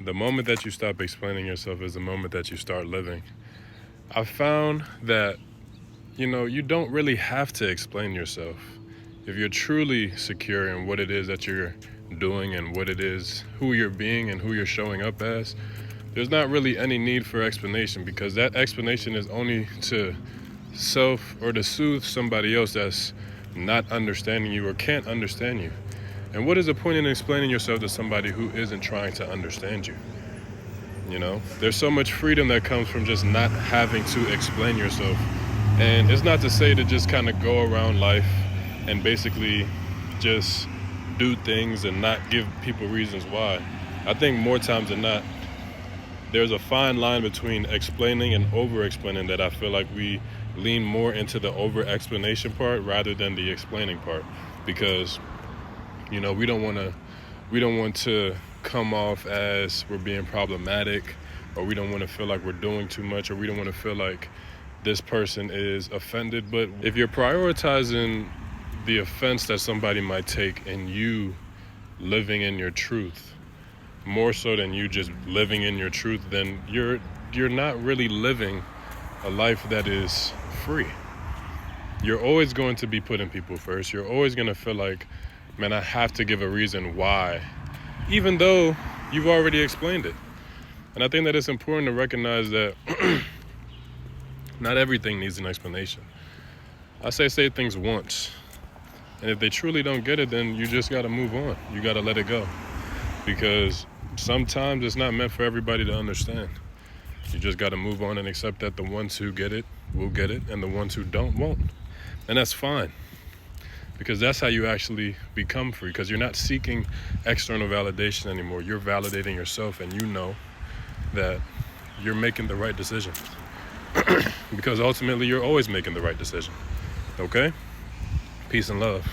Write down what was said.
The moment that you stop explaining yourself is the moment that you start living. I found that, you don't really have to explain yourself. If you're truly secure in what it is that you're doing and what it is, who you're being and who you're showing up as, there's not really any need for explanation, because that explanation is only to self or to soothe somebody else that's not understanding you or can't understand you. And what is the point in explaining yourself to somebody who isn't trying to understand you? There's so much freedom that comes from just not having to explain yourself. And it's not to say to just kind of go around life and basically just do things and not give people reasons why. I think more times than not, there's a fine line between explaining and over explaining that I feel like we lean more into the over explanation part rather than the explaining part, because we don't want to come off as we're being problematic, or we don't want to feel like we're doing too much, or we don't want to feel like this person is offended. But if you're prioritizing the offense that somebody might take and you living in your truth more so than you just living in your truth, then you're not really living a life that is free. You're always going to be putting people first. You're always going to feel like, man, I have to give a reason why, even though you've already explained it. And I think that it's important to recognize that not everything needs an explanation. I say things once, and if they truly don't get it, then you just got to move on. You got to let it go, because sometimes it's not meant for everybody to understand. You just got to move on and accept that the ones who get it will get it, and the ones who don't won't. And that's fine, because that's how you actually become free, because you're not seeking external validation anymore. You're validating yourself, and you know that you're making the right decision. Because ultimately, you're always making the right decision. Okay? Peace and love.